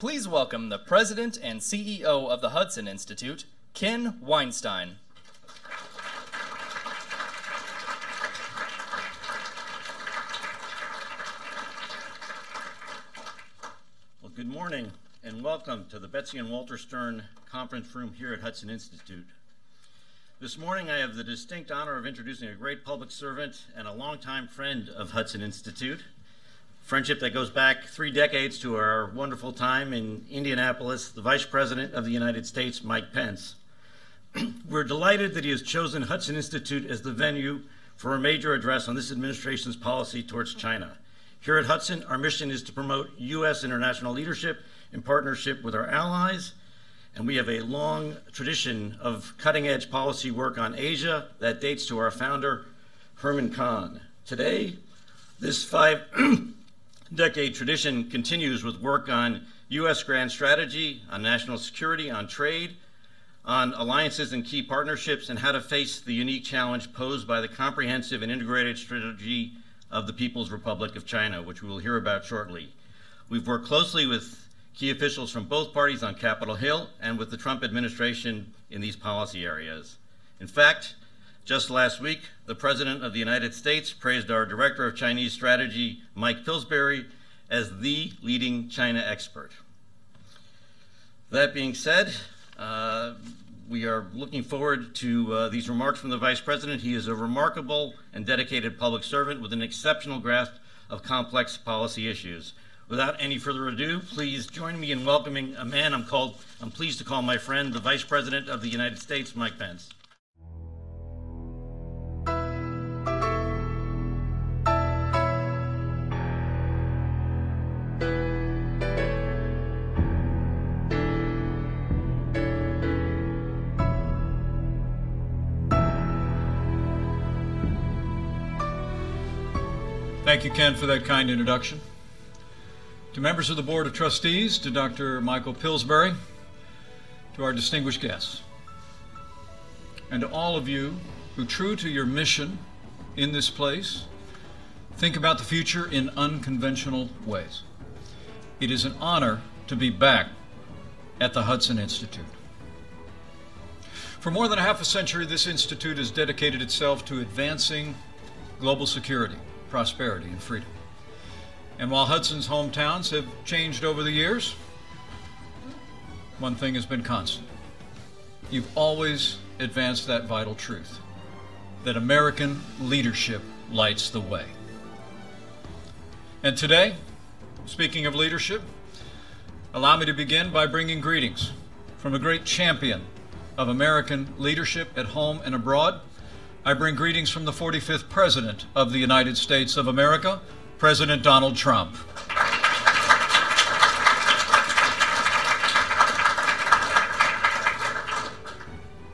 Please welcome the President and CEO of the Hudson Institute, Ken Weinstein. Well, good morning and welcome to the Betsy and Walter Stern conference room here at Hudson Institute. This morning I have the distinct honor of introducing a great public servant and a longtime friend of Hudson Institute. Friendship that goes back 3 decades to our wonderful time in Indianapolis, the Vice President of the United States, Mike Pence. We're delighted that he has chosen Hudson Institute as the venue for a major address on this administration's policy towards China. Here at Hudson, our mission is to promote U.S. international leadership in partnership with our allies, and we have a long tradition of cutting-edge policy work on Asia that dates to our founder, Herman Kahn. Today, this 5-decade tradition continues with work on U.S. grand strategy, on national security, on trade, on alliances and key partnerships, and how to face the unique challenge posed by the comprehensive and integrated strategy of the People's Republic of China, which we will hear about shortly. We've worked closely with key officials from both parties on Capitol Hill and with the Trump administration in these policy areas. In fact, just last week, the President of the United States praised our Director of Chinese Strategy, Mike Pillsbury, as the leading China expert. That being said, we are looking forward to these remarks from the Vice President. He is a remarkable and dedicated public servant with an exceptional grasp of complex policy issues. Without any further ado, please join me in welcoming a man I'm pleased to call my friend, the Vice President of the United States, Mike Pence. Thank you, Ken, for that kind introduction. To members of the Board of Trustees, to Dr. Michael Pillsbury, to our distinguished guests, and to all of you who, true to your mission in this place, think about the future in unconventional ways. It is an honor to be back at the Hudson Institute. For more than half a century, this institute has dedicated itself to advancing global security, prosperity, and freedom. And while Hudson's hometowns have changed over the years, one thing has been constant. You've always advanced that vital truth, that American leadership lights the way. And today, speaking of leadership, allow me to begin by bringing greetings from a great champion of American leadership at home and abroad. I bring greetings from the 45th President of the United States of America, President Donald Trump.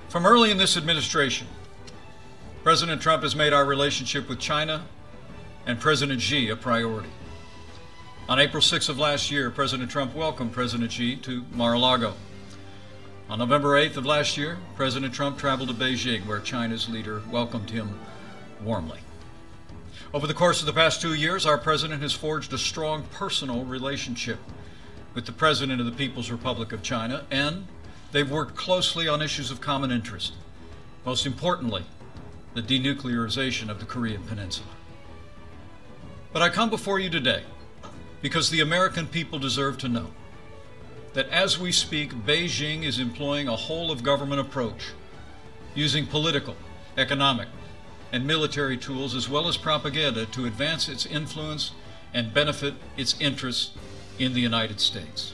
From early in this administration, President Trump has made our relationship with China and President Xi a priority. On April 6th of last year, President Trump welcomed President Xi to Mar-a-Lago. On November 8th of last year, President Trump traveled to Beijing, where China's leader welcomed him warmly. Over the course of the past 2 years, our president has forged a strong personal relationship with the President of the People's Republic of China, and they've worked closely on issues of common interest. Most importantly, the denuclearization of the Korean Peninsula. But I come before you today because the American people deserve to know that as we speak, Beijing is employing a whole-of-government approach, using political, economic, and military tools as well as propaganda to advance its influence and benefit its interests in the United States.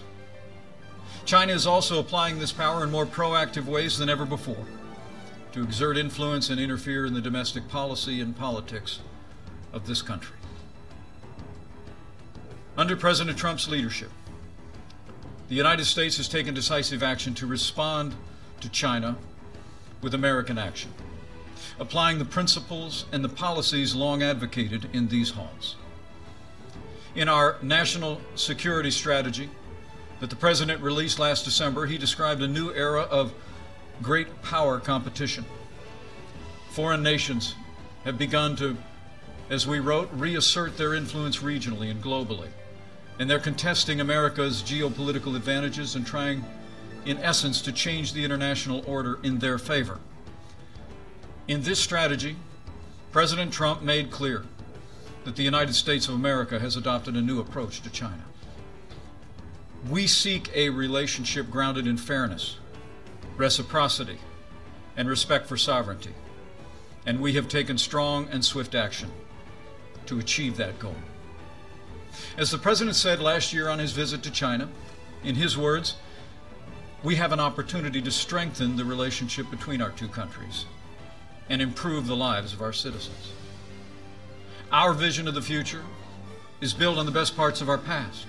China is also applying this power in more proactive ways than ever before to exert influence and interfere in the domestic policy and politics of this country. Under President Trump's leadership, the United States has taken decisive action to respond to China with American action, applying the principles and the policies long advocated in these halls. In our national security strategy that the President released last December, he described a new era of great power competition. Foreign nations have begun to, as we wrote, reassert their influence regionally and globally, And they're contesting America's geopolitical advantages and trying, in essence, to change the international order in their favor. In this strategy, President Trump made clear that the United States of America has adopted a new approach to China. We seek a relationship grounded in fairness, reciprocity, and respect for sovereignty. And we have taken strong and swift action to achieve that goal. As the President said last year on his visit to China, in his words, we have an opportunity to strengthen the relationship between our two countries and improve the lives of our citizens. Our vision of the future is built on the best parts of our past,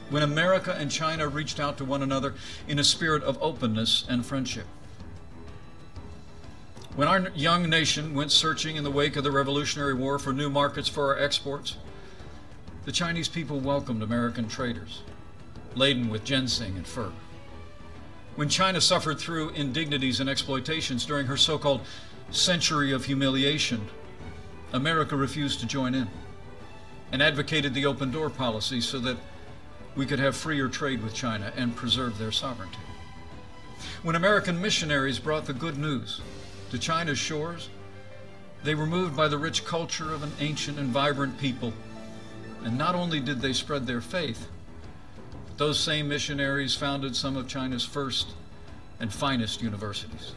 when America and China reached out to one another in a spirit of openness and friendship. When our young nation went searching in the wake of the Revolutionary War for new markets for our exports, the Chinese people welcomed American traders, laden with ginseng and fur. When China suffered through indignities and exploitations during her so-called century of humiliation, America refused to join in and advocated the open door policy so that we could have freer trade with China and preserve their sovereignty. When American missionaries brought the good news to China's shores, they were moved by the rich culture of an ancient and vibrant people. And not only did they spread their faith, but those same missionaries founded some of China's first and finest universities.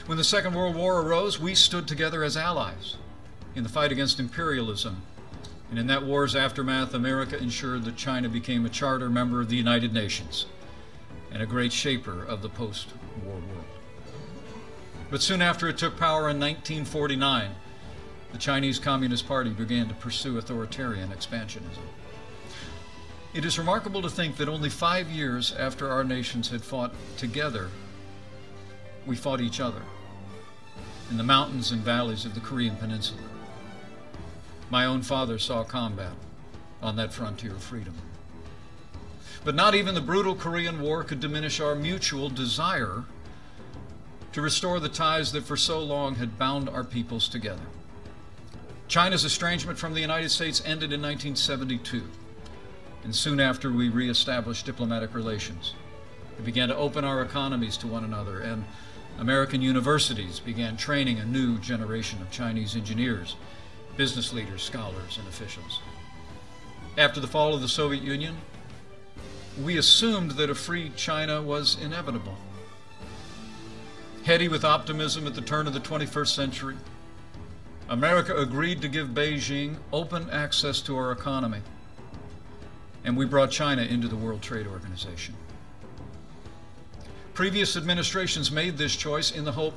When the Second World War arose, we stood together as allies in the fight against imperialism. And in that war's aftermath, America ensured that China became a charter member of the United Nations and a great shaper of the post-war world. But soon after it took power in 1949, the Chinese Communist Party began to pursue authoritarian expansionism. It is remarkable to think that only 5 years after our nations had fought together, we fought each other in the mountains and valleys of the Korean Peninsula. My own father saw combat on that frontier of freedom. But not even the brutal Korean War could diminish our mutual desire to restore the ties that for so long had bound our peoples together. China's estrangement from the United States ended in 1972, and soon after we reestablished diplomatic relations. We began to open our economies to one another, and American universities began training a new generation of Chinese engineers, business leaders, scholars, and officials. After the fall of the Soviet Union, we assumed that a free China was inevitable. Heady with optimism at the turn of the 21st century, America agreed to give Beijing open access to our economy, and we brought China into the World Trade Organization. Previous administrations made this choice in the hope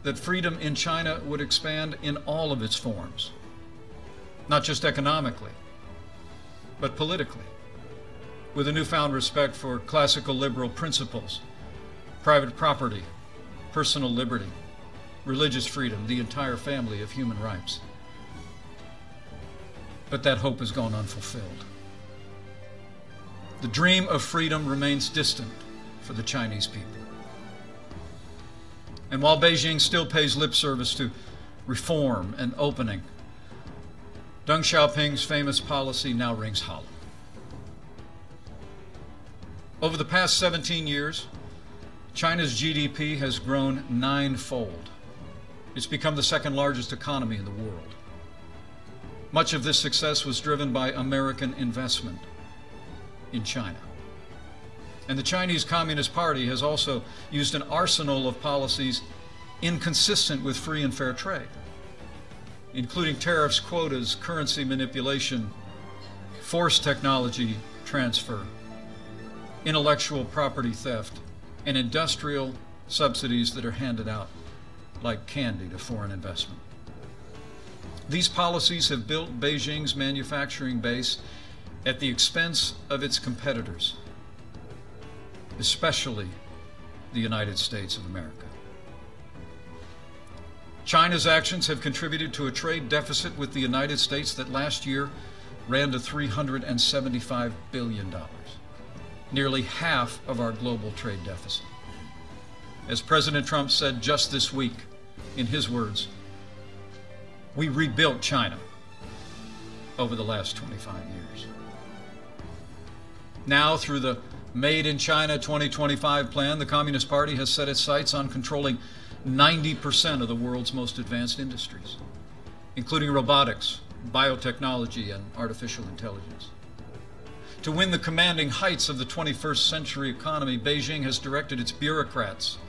that freedom in China would expand in all of its forms, not just economically, but politically, with a newfound respect for classical liberal principles, private property, personal liberty, religious freedom, the entire family of human rights. But that hope has gone unfulfilled. The dream of freedom remains distant for the Chinese people. And while Beijing still pays lip service to reform and opening, Deng Xiaoping's famous policy now rings hollow. Over the past 17 years, China's GDP has grown 9-fold. It's become the second largest economy in the world. Much of this success was driven by American investment in China. And the Chinese Communist Party has also used an arsenal of policies inconsistent with free and fair trade, including tariffs, quotas, currency manipulation, forced technology transfer, intellectual property theft, and industrial subsidies that are handed out like candy to foreign investment. These policies have built Beijing's manufacturing base at the expense of its competitors, especially the United States of America. China's actions have contributed to a trade deficit with the United States that last year ran to $375 billion, nearly half of our global trade deficit. As President Trump said just this week, in his words, we rebuilt China over the last 25 years. Now, through the Made in China 2025 plan, the Communist Party has set its sights on controlling 90% of the world's most advanced industries, including robotics, biotechnology, and artificial intelligence. To win the commanding heights of the 21st century economy, Beijing has directed its bureaucrats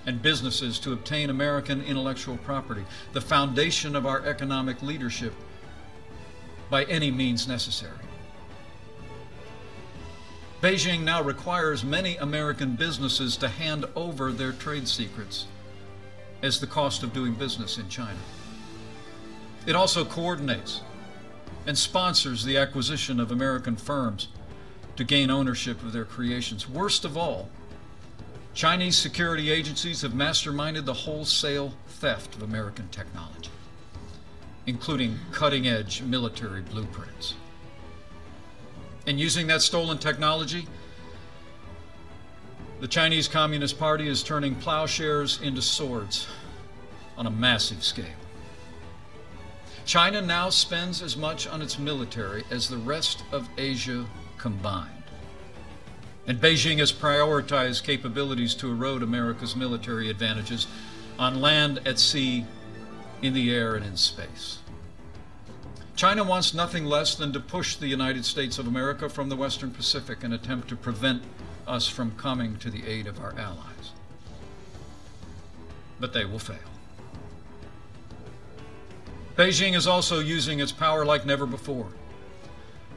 and businesses to obtain American intellectual property, the foundation of our economic leadership, by any means necessary. Beijing now requires many American businesses to hand over their trade secrets as the cost of doing business in China. It also coordinates and sponsors the acquisition of American firms to gain ownership of their creations. Worst of all, Chinese security agencies have masterminded the wholesale theft of American technology, including cutting-edge military blueprints. And using that stolen technology, the Chinese Communist Party is turning plowshares into swords on a massive scale. China now spends as much on its military as the rest of Asia combined. And Beijing has prioritized capabilities to erode America's military advantages on land, at sea, in the air, and in space. China wants nothing less than to push the United States of America from the Western Pacific and attempt to prevent us from coming to the aid of our allies. But they will fail. Beijing is also using its power like never before.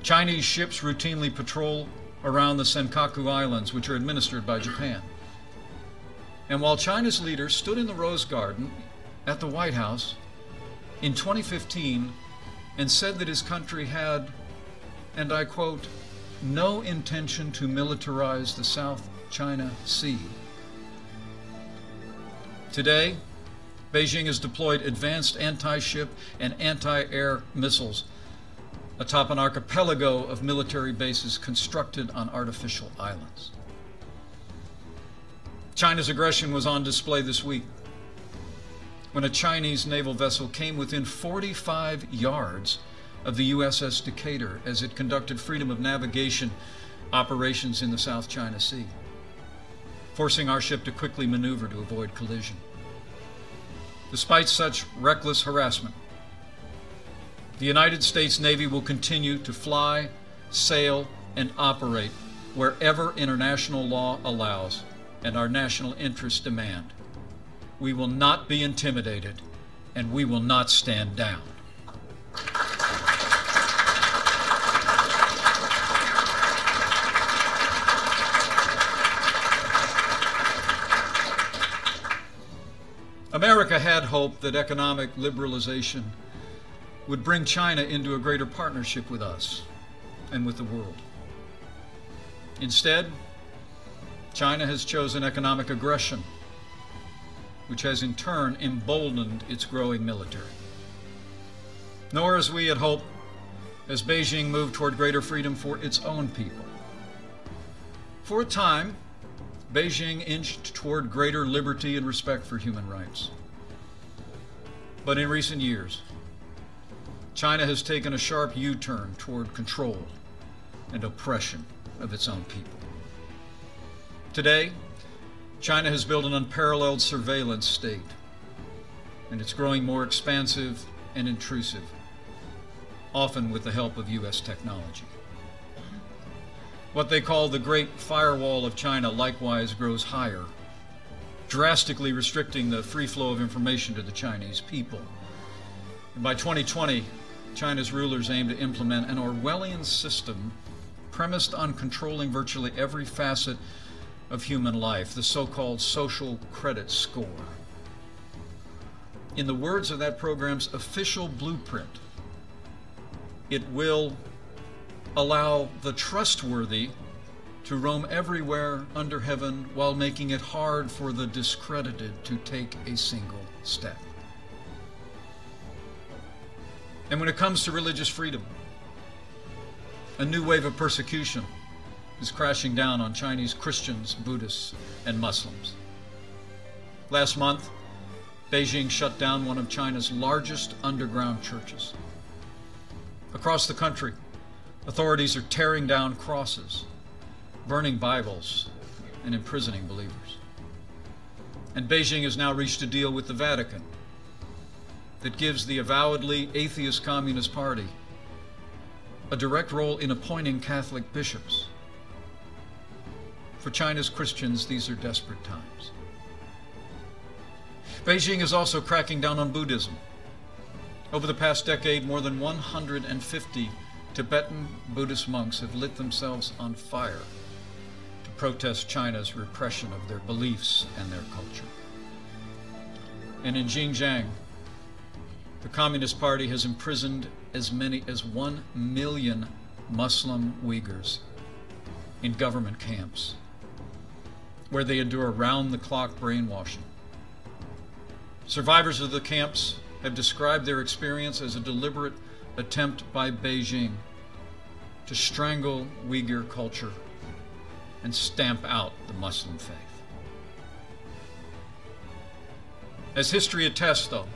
Chinese ships routinely patrol around the Senkaku Islands, which are administered by Japan. And while China's leader stood in the Rose Garden at the White House in 2015 and said that his country had, and I quote, no intention to militarize the South China Sea. Today, Beijing has deployed advanced anti-ship and anti-air missiles atop an archipelago of military bases constructed on artificial islands. China's aggression was on display this week when a Chinese naval vessel came within 45 yards of the USS Decatur as it conducted freedom of navigation operations in the South China Sea, forcing our ship to quickly maneuver to avoid collision. Despite such reckless harassment, the United States Navy will continue to fly, sail, and operate wherever international law allows and our national interests demand. We will not be intimidated, and we will not stand down. America had hoped that economic liberalization would bring China into a greater partnership with us and with the world. Instead, China has chosen economic aggression, which has in turn emboldened its growing military. Nor, as we had hoped, has Beijing moved toward greater freedom for its own people. For a time, Beijing inched toward greater liberty and respect for human rights. But in recent years, China has taken a sharp U-turn toward control and oppression of its own people. Today, China has built an unparalleled surveillance state, and it's growing more expansive and intrusive, often with the help of U.S. technology. What they call the Great Firewall of China likewise grows higher, drastically restricting the free flow of information to the Chinese people. And by 2020, China's rulers aim to implement an Orwellian system premised on controlling virtually every facet of human life, the so-called social credit score. In the words of that program's official blueprint, it will allow the trustworthy to roam everywhere under heaven while making it hard for the discredited to take a single step. And when it comes to religious freedom, a new wave of persecution is crashing down on Chinese Christians, Buddhists, and Muslims. Last month, Beijing shut down one of China's largest underground churches. Across the country, authorities are tearing down crosses burning Bibles and imprisoning believers. And Beijing has now reached a deal with the Vatican that gives the avowedly atheist Communist Party a direct role in appointing Catholic bishops. For China's Christians, these are desperate times. Beijing is also cracking down on Buddhism. Over the past decade, more than 150 Tibetan Buddhist monks have lit themselves on fire to protest China's repression of their beliefs and their culture. And in Xinjiang, the Communist Party has imprisoned as many as 1 million Muslim Uyghurs in government camps, where they endure round-the-clock brainwashing. Survivors of the camps have described their experience as a deliberate attempt by Beijing to strangle Uyghur culture and stamp out the Muslim faith. As history attests, though,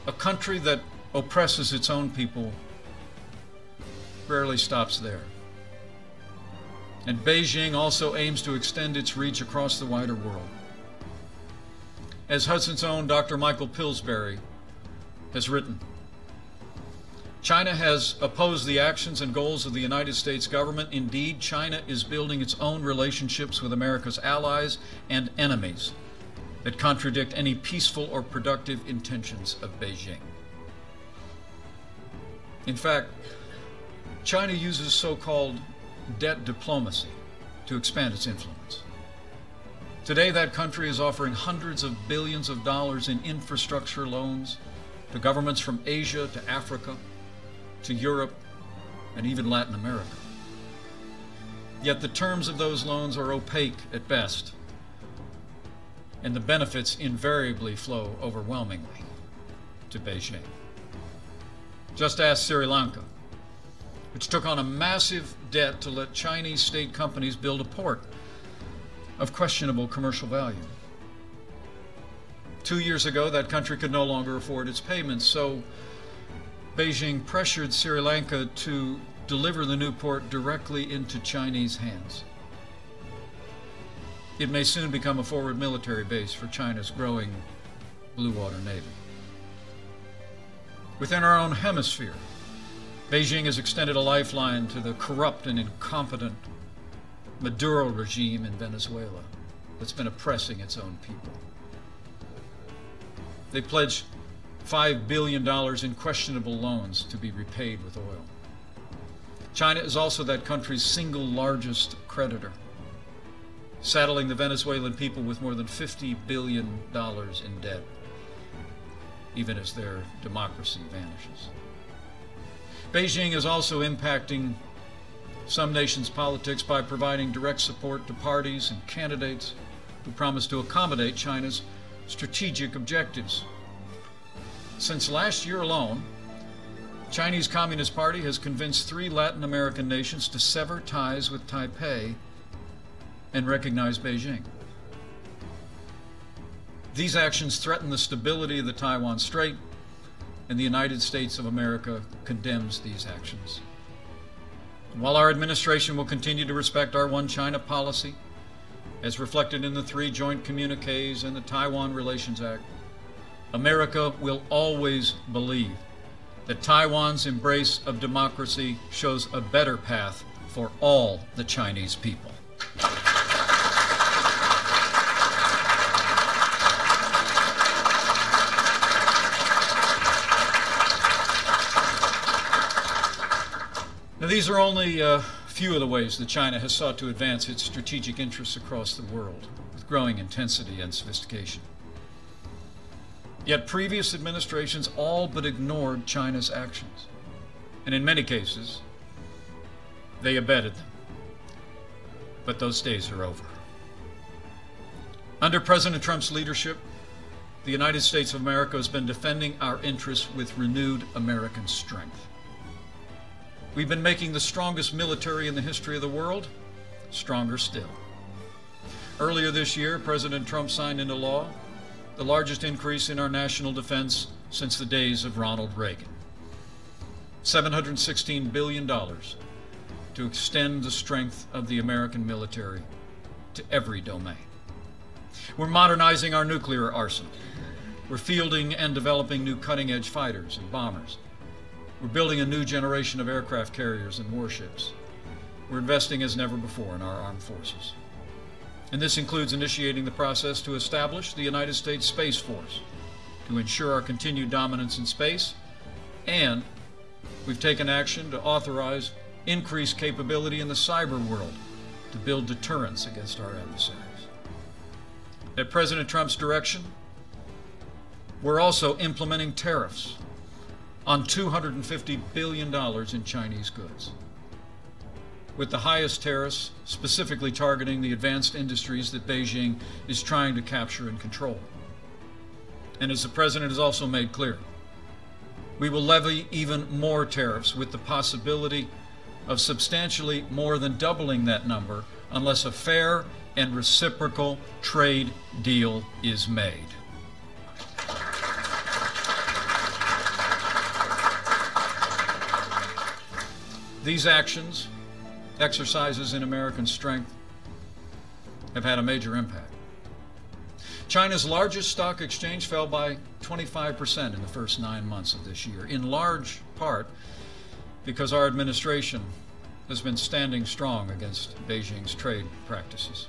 a country that oppresses its own people rarely stops there. And Beijing also aims to extend its reach across the wider world. As Hudson's own Dr. Michael Pillsbury has written, China has opposed the actions and goals of the United States government. Indeed, China is building its own relationships with America's allies and enemies that contradict any peaceful or productive intentions of Beijing. In fact, China uses so-called debt diplomacy to expand its influence. Today, that country is offering hundreds of billions of dollars in infrastructure loans to governments from Asia to Africa to Europe and even Latin America. Yet the terms of those loans are opaque at best, and the benefits invariably flow overwhelmingly to Beijing. Just ask Sri Lanka, which took on a massive debt to let Chinese state companies build a port of questionable commercial value. 2 years ago, that country could no longer afford its payments, so Beijing pressured Sri Lanka to deliver the new port directly into Chinese hands. It may soon become a forward military base for China's growing blue water navy. Within our own hemisphere, Beijing has extended a lifeline to the corrupt and incompetent Maduro regime in Venezuela that's been oppressing its own people. They pledged $5 billion in questionable loans to be repaid with oil. China is also that country's single largest creditor, saddling the Venezuelan people with more than $50 billion in debt, even as their democracy vanishes. Beijing is also impacting some nations' politics by providing direct support to parties and candidates who promise to accommodate China's strategic objectives. Since last year alone, Chinese Communist Party has convinced 3 Latin American nations to sever ties with Taipei and recognize Beijing. These actions threaten the stability of the Taiwan Strait, and the United States of America condemns these actions. While our administration will continue to respect our One China policy, as reflected in the 3 joint communiques and the Taiwan Relations Act, America will always believe that Taiwan's embrace of democracy shows a better path for all the Chinese people. Now, these are only a few of the ways that China has sought to advance its strategic interests across the world with growing intensity and sophistication. Yet previous administrations all but ignored China's actions, and in many cases, they abetted them. But those days are over. Under President Trump's leadership, the United States of America has been defending our interests with renewed American strength. We've been making the strongest military in the history of the world stronger still. Earlier this year, President Trump signed into law the largest increase in our national defense since the days of Ronald Reagan. $716 billion to extend the strength of the American military to every domain. We're modernizing our nuclear arsenal. We're fielding and developing new cutting-edge fighters and bombers. We're building a new generation of aircraft carriers and warships. We're investing as never before in our armed forces. And this includes initiating the process to establish the United States Space Force to ensure our continued dominance in space, and we've taken action to authorize increased capability in the cyber world to build deterrence against our adversaries. At President Trump's direction, we're also implementing tariffs on $250 billion in Chinese goods, with the highest tariffs specifically targeting the advanced industries that Beijing is trying to capture and control. And as the President has also made clear, we will levy even more tariffs with the possibility of substantially more than doubling that number unless a fair and reciprocal trade deal is made. These actions, exercises in American strength, have had a major impact. China's largest stock exchange fell by 25% in the first 9 months of this year, in large part because our administration has been standing strong against Beijing's trade practices.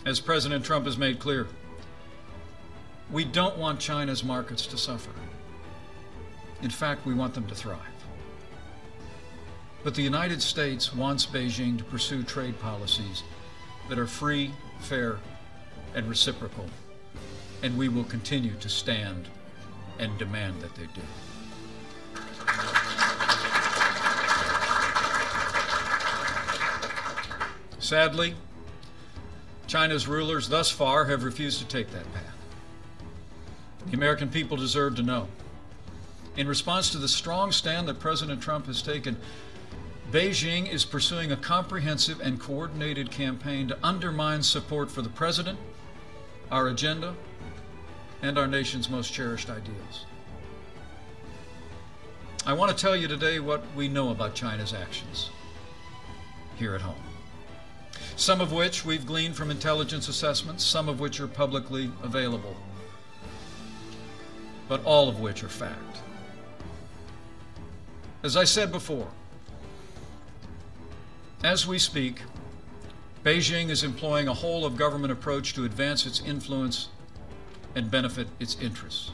As President Trump has made clear, we don't want China's markets to suffer. In fact, we want them to thrive. But the United States wants Beijing to pursue trade policies that are free, fair, and reciprocal, and we will continue to stand and demand that they do. Sadly, China's rulers thus far have refused to take that path. The American people deserve to know. In response to the strong stand that President Trump has taken, Beijing is pursuing a comprehensive and coordinated campaign to undermine support for the President, our agenda, and our nation's most cherished ideals. I want to tell you today what we know about China's actions here at home. Some of which we've gleaned from intelligence assessments, some of which are publicly available, but all of which are fact. As I said before, as we speak, Beijing is employing a whole-of-government approach to advance its influence and benefit its interests.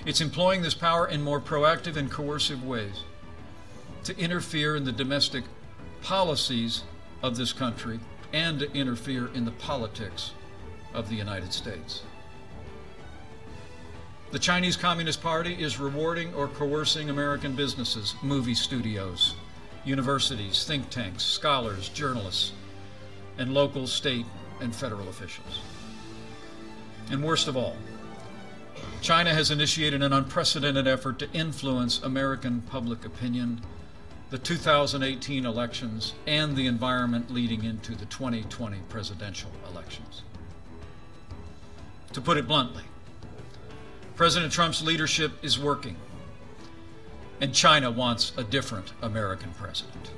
It's employing this power in more proactive and coercive ways to interfere in the domestic policies of this country and to interfere in the politics of the United States. The Chinese Communist Party is rewarding or coercing American businesses, movie studios, universities, think tanks, scholars, journalists, and local, state, and federal officials. And worst of all, China has initiated an unprecedented effort to influence American public opinion, the 2018 elections, and the environment leading into the 2020 presidential elections. To put it bluntly, President Trump's leadership is working, and China wants a different American president.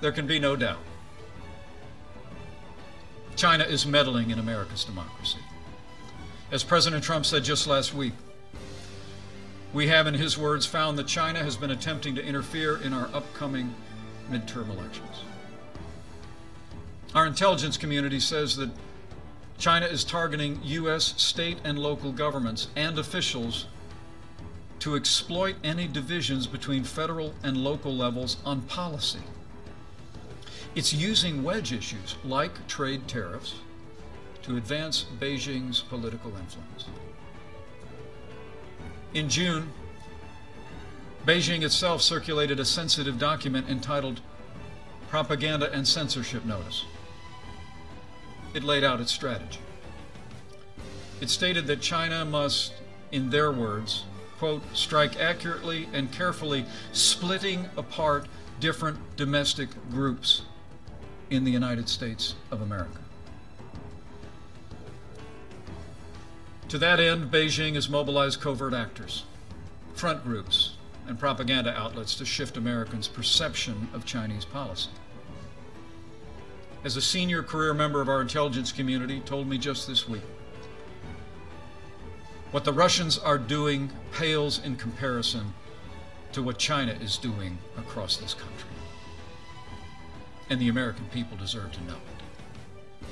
There can be no doubt. China is meddling in America's democracy. As President Trump said just last week, we have, in his words, found that China has been attempting to interfere in our upcoming midterm elections. Our intelligence community says that China is targeting U.S. state and local governments and officials to exploit any divisions between federal and local levels on policy. It's using wedge issues like trade tariffs to advance Beijing's political influence. In June, Beijing itself circulated a sensitive document entitled Propaganda and Censorship Notice. It laid out its strategy. It stated that China must, in their words, quote, strike accurately and carefully, splitting apart different domestic groups in the United States of America. To that end, Beijing has mobilized covert actors, front groups and propaganda outlets to shift Americans' perception of Chinese policy. As a senior career member of our intelligence community told me just this week, what the Russians are doing pales in comparison to what China is doing across this country. And the American people deserve to know it.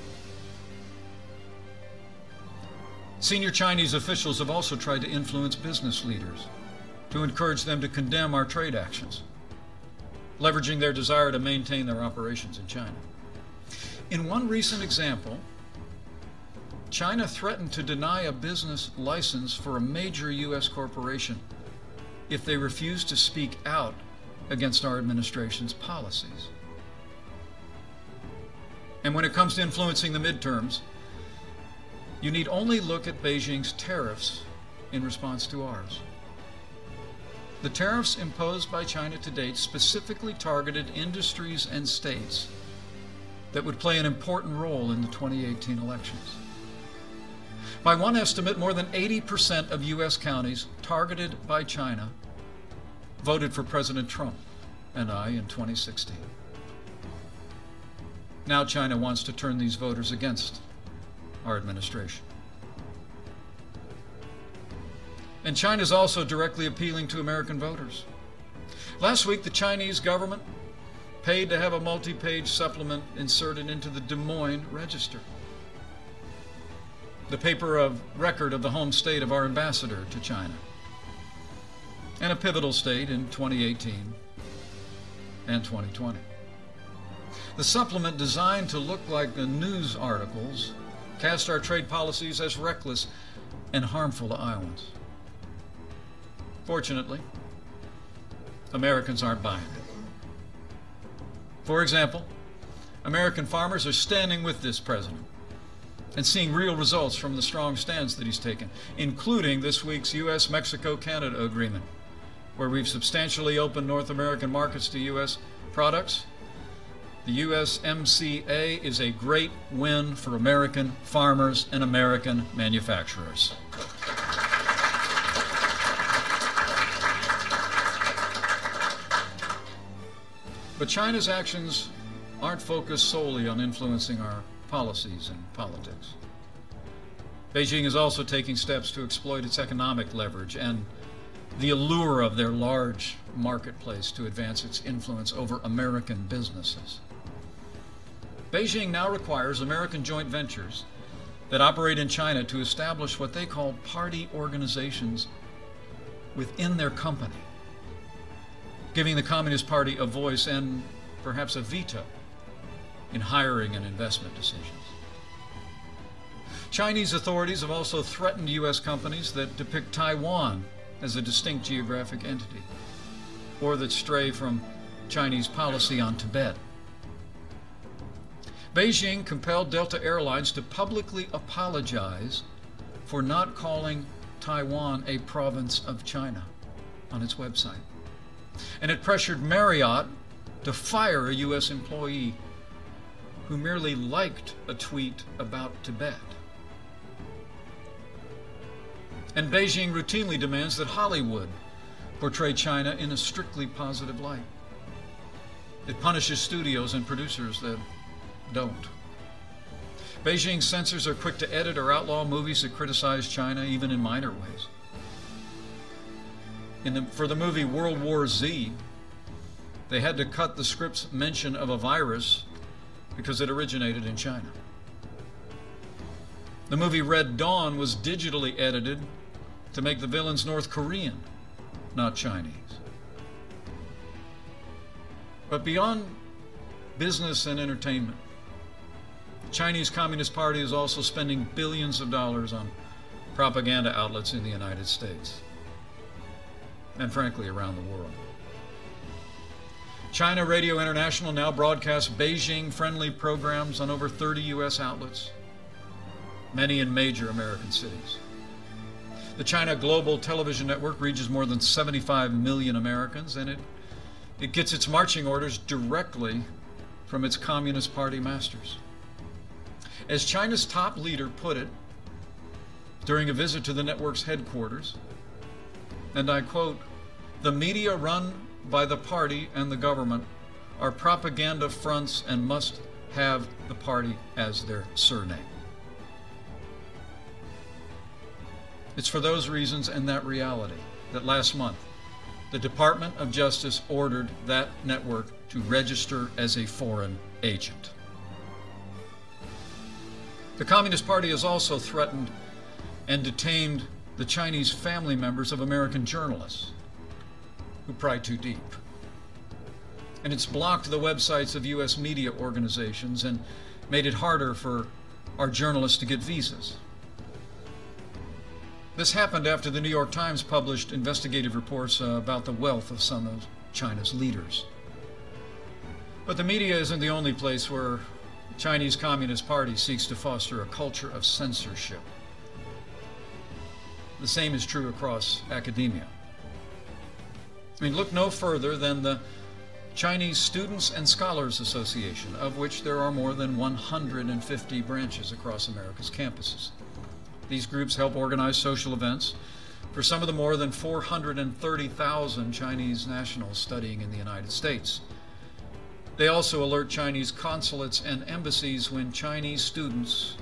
Senior Chinese officials have also tried to influence business leaders to encourage them to condemn our trade actions, leveraging their desire to maintain their operations in China. In one recent example, China threatened to deny a business license for a major U.S. corporation if they refused to speak out against our administration's policies. And when it comes to influencing the midterms, you need only look at Beijing's tariffs in response to ours. The tariffs imposed by China to date specifically targeted industries and states that would play an important role in the 2018 elections. By one estimate, more than 80% of U.S. counties targeted by China voted for President Trump and I in 2016. Now China wants to turn these voters against our administration. And China is also directly appealing to American voters. Last week, the Chinese government paid to have a multi-page supplement inserted into the Des Moines Register, the paper of record of the home state of our ambassador to China, and a pivotal state in 2018 and 2020. The supplement, designed to look like the news articles, cast our trade policies as reckless and harmful to Iowans. Fortunately, Americans aren't buying it. For example, American farmers are standing with this president and seeing real results from the strong stance that he's taken, including this week's U.S.-Mexico-Canada agreement, where we've substantially opened North American markets to U.S. products. The USMCA is a great win for American farmers and American manufacturers. But China's actions aren't focused solely on influencing our policies and politics. Beijing is also taking steps to exploit its economic leverage and the allure of their large marketplace to advance its influence over American businesses. Beijing now requires American joint ventures that operate in China to establish what they call party organizations within their company, giving the Communist Party a voice and perhaps a veto in hiring and investment decisions. Chinese authorities have also threatened U.S. companies that depict Taiwan as a distinct geographic entity, or that stray from Chinese policy on Tibet. Beijing compelled Delta Airlines to publicly apologize for not calling Taiwan a province of China on its website. And it pressured Marriott to fire a U.S. employee who merely liked a tweet about Tibet. And Beijing routinely demands that Hollywood portray China in a strictly positive light. It punishes studios and producers that don't. Beijing's censors are quick to edit or outlaw movies that criticize China, even in minor ways. For the movie World War Z, they had to cut the script's mention of a virus because it originated in China. The movie Red Dawn was digitally edited to make the villains North Korean, not Chinese. But beyond business and entertainment, the Chinese Communist Party is also spending billions of dollars on propaganda outlets in the United States, and frankly around the world. China Radio International now broadcasts Beijing-friendly programs on over 30 U.S. outlets, many in major American cities. The China Global Television Network reaches more than 75 million Americans, and it gets its marching orders directly from its Communist Party masters. As China's top leader put it during a visit to the network's headquarters, and I quote, "The media run by the party and the government are propaganda fronts and must have the party as their surname." It's for those reasons and that reality that last month the Department of Justice ordered that network to register as a foreign agent. The Communist Party has also threatened and detained the Chinese family members of American journalists who pry too deep. And it's blocked the websites of U.S. media organizations and made it harder for our journalists to get visas. This happened after the New York Times published investigative reports about the wealth of some of China's leaders. But the media isn't the only place where the Chinese Communist Party seeks to foster a culture of censorship. The same is true across academia. I mean, look no further than the Chinese Students and Scholars Association, of which there are more than 150 branches across America's campuses. These groups help organize social events for some of the more than 430,000 Chinese nationals studying in the United States. They also alert Chinese consulates and embassies when Chinese students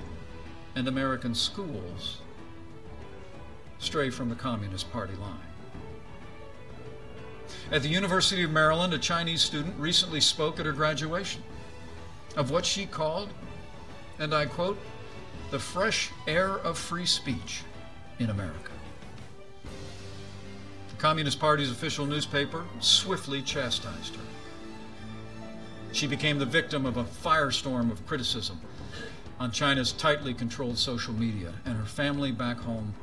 and American schools stray from the Communist Party line. At the University of Maryland, a Chinese student recently spoke at her graduation of what she called, and I quote, "the fresh air of free speech in America." The Communist Party's official newspaper swiftly chastised her. She became the victim of a firestorm of criticism on China's tightly controlled social media, and her family back home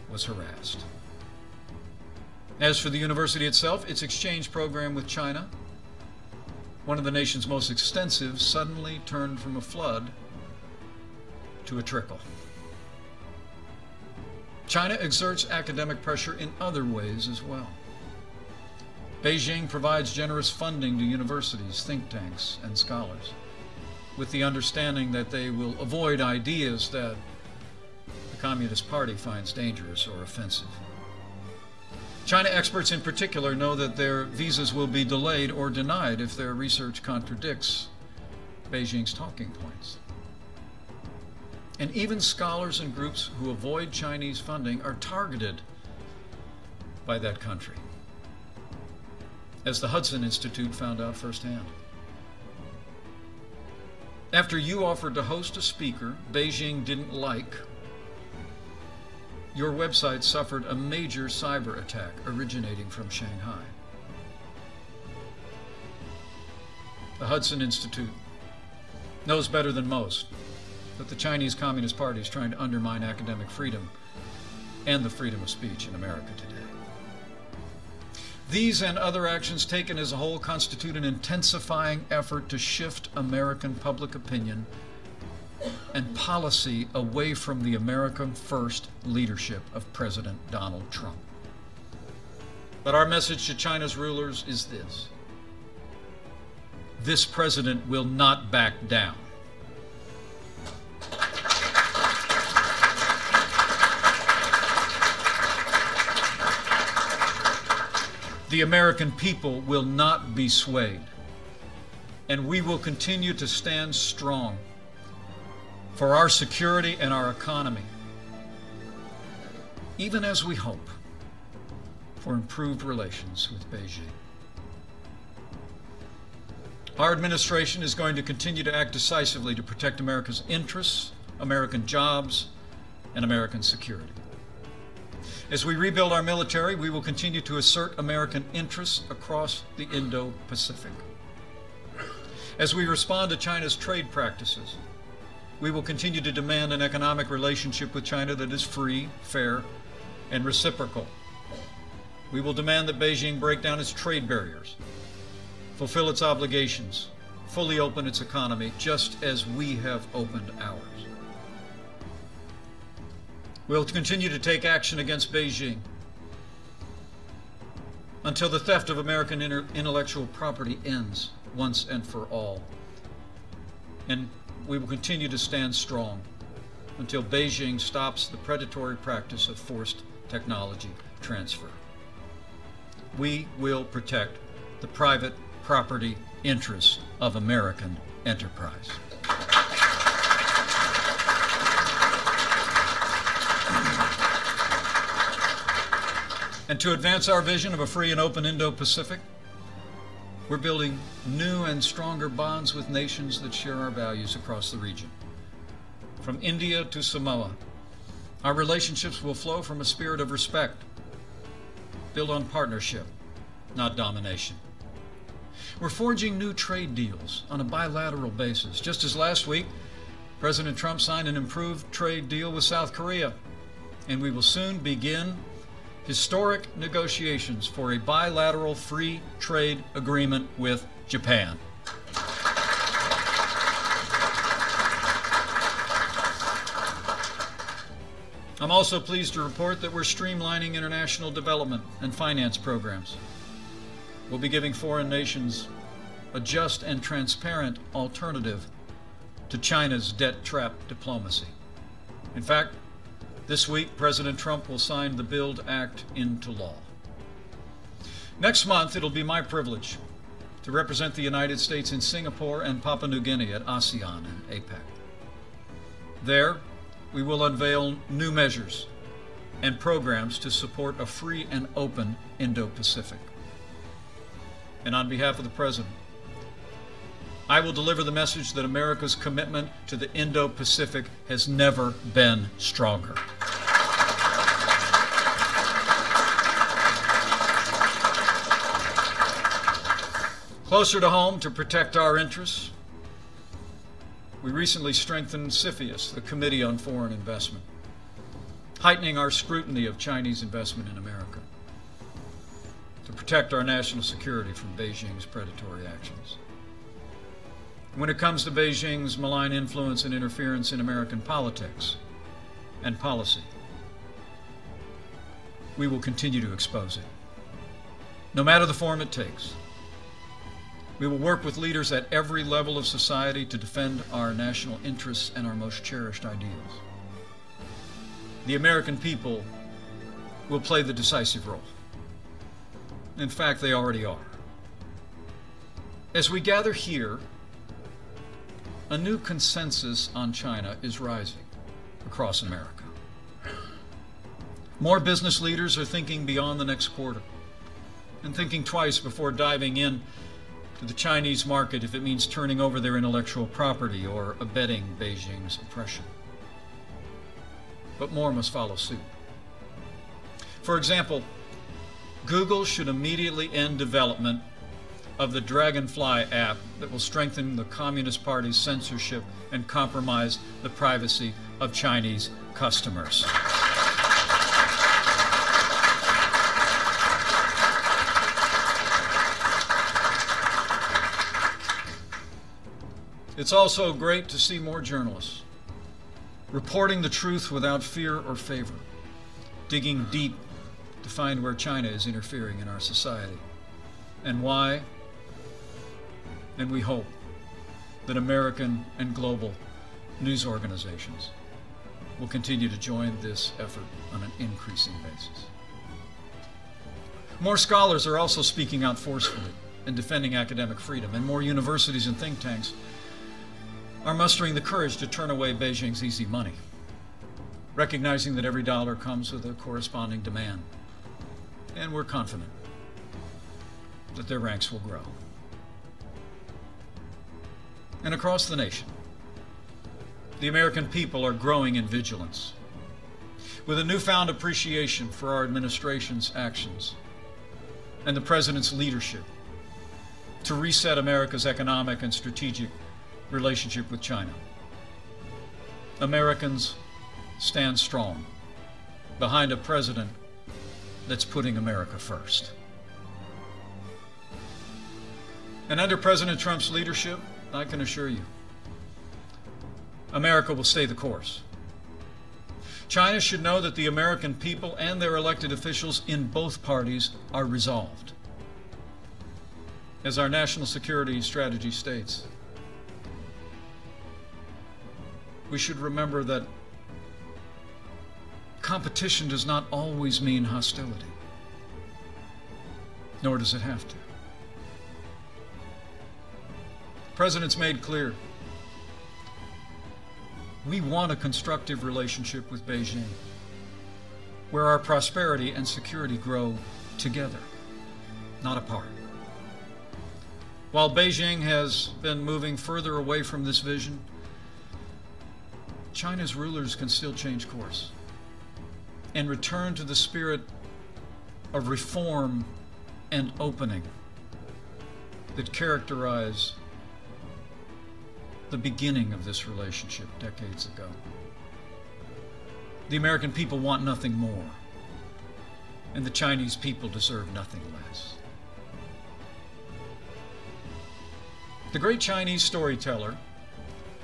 was harassed. As for the university itself, its exchange program with China, one of the nation's most extensive, suddenly turned from a flood to a trickle. China exerts academic pressure in other ways as well. Beijing provides generous funding to universities, think tanks, and scholars, with the understanding that they will avoid ideas that the Communist Party finds dangerous or offensive. China experts in particular know that their visas will be delayed or denied if their research contradicts Beijing's talking points. And even scholars and groups who avoid Chinese funding are targeted by that country, as the Hudson Institute found out firsthand. After you offered to host a speaker Beijing didn't like, your website suffered a major cyber attack originating from Shanghai. The Hudson Institute knows better than most that the Chinese Communist Party is trying to undermine academic freedom and the freedom of speech in America today. These and other actions taken as a whole constitute an intensifying effort to shift American public opinion and policy away from the American First leadership of President Donald Trump. But our message to China's rulers is this: this president will not back down. The American people will not be swayed, and we will continue to stand strong for our security and our economy, even as we hope for improved relations with Beijing. Our administration is going to continue to act decisively to protect America's interests, American jobs, and American security. As we rebuild our military, we will continue to assert American interests across the Indo-Pacific. As we respond to China's trade practices, we will continue to demand an economic relationship with China that is free, fair, and reciprocal. We will demand that Beijing break down its trade barriers, fulfill its obligations, fully open its economy, just as we have opened ours. We'll continue to take action against Beijing until the theft of American intellectual property ends once and for all. And we will continue to stand strong until Beijing stops the predatory practice of forced technology transfer. we will protect the private property interests of American enterprise. And to advance our vision of a free and open Indo-Pacific, we're building new and stronger bonds with nations that share our values across the region. From India to Samoa, our relationships will flow from a spirit of respect, built on partnership, not domination. We're forging new trade deals on a bilateral basis, just as last week, President Trump signed an improved trade deal with South Korea, and we will soon begin historic negotiations for a bilateral free trade agreement with Japan. I'm also pleased to report that we're streamlining international development and finance programs. We'll be giving foreign nations a just and transparent alternative to China's debt trap diplomacy. In fact, this week, President Trump will sign the BUILD Act into law. Next month, it'll be my privilege to represent the United States in Singapore and Papua New Guinea at ASEAN and APEC. There, we will unveil new measures and programs to support a free and open Indo-Pacific. And on behalf of the President, I will deliver the message that America's commitment to the Indo-Pacific has never been stronger. Closer to home, to protect our interests, we recently strengthened CFIUS, the Committee on Foreign Investment, heightening our scrutiny of Chinese investment in America to protect our national security from Beijing's predatory actions. When it comes to Beijing's malign influence and interference in American politics and policy, we will continue to expose it, no matter the form it takes. We will work with leaders at every level of society to defend our national interests and our most cherished ideals. The American people will play the decisive role. In fact, they already are. As we gather here, a new consensus on China is rising across America. More business leaders are thinking beyond the next quarter and thinking twice before diving in to the Chinese market if it means turning over their intellectual property or abetting Beijing's oppression. But more must follow suit. For example, Google should immediately end development of the Dragonfly app that will strengthen the Communist Party's censorship and compromise the privacy of Chinese customers. It's also great to see more journalists reporting the truth without fear or favor, digging deep to find where China is interfering in our society and why. And we hope that American and global news organizations will continue to join this effort on an increasing basis. More scholars are also speaking out forcefully and defending academic freedom, and more universities and think tanks are mustering the courage to turn away Beijing's easy money, recognizing that every dollar comes with a corresponding demand. And we're confident that their ranks will grow. And across the nation, the American people are growing in vigilance, with a newfound appreciation for our administration's actions and the President's leadership to reset America's economic and strategic relationship with China. Americans stand strong behind a president that's putting America first. And under President Trump's leadership, I can assure you, America will stay the course. China should know that the American people and their elected officials in both parties are resolved. As our national security strategy states, we should remember that competition does not always mean hostility. nor does it have to. The President's made clear we want a constructive relationship with Beijing, where our prosperity and security grow together, not apart. While Beijing has been moving further away from this vision, China's rulers can still change course and return to the spirit of reform and opening that characterize the beginning of this relationship decades ago. The American people want nothing more, and the Chinese people deserve nothing less. The great Chinese storyteller,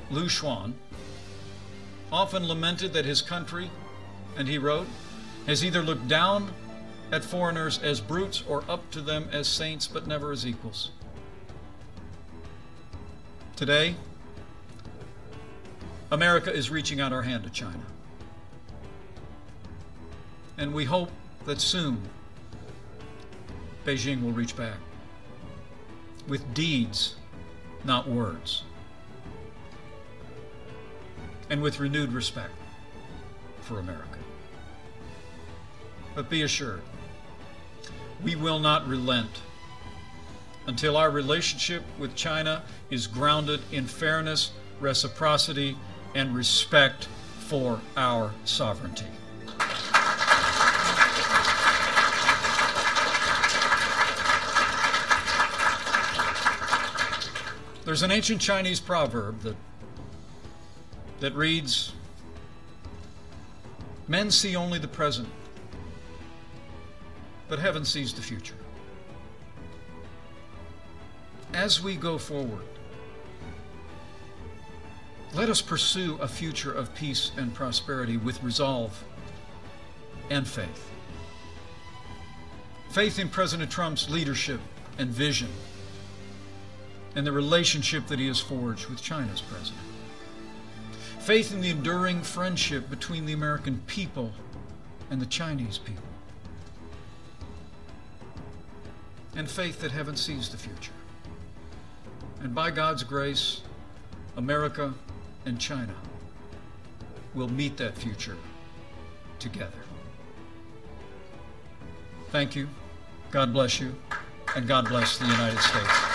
Lu Xun, often lamented that his country, and he wrote, has either looked down at foreigners as brutes or up to them as saints, but never as equals. Today, America is reaching out our hand to China. And we hope that soon Beijing will reach back with deeds, not words, and with renewed respect for America. But be assured, we will not relent until our relationship with China is grounded in fairness, reciprocity, and respect for our sovereignty. There's an ancient Chinese proverb that reads, "Men see only the present, but heaven sees the future." As we go forward, let us pursue a future of peace and prosperity with resolve and faith. Faith in President Trump's leadership and vision, and the relationship that he has forged with China's president. Faith in the enduring friendship between the American people and the Chinese people. And faith that heaven sees the future. And by God's grace, America and China will meet that future together. Thank you. God bless you. And God bless the United States.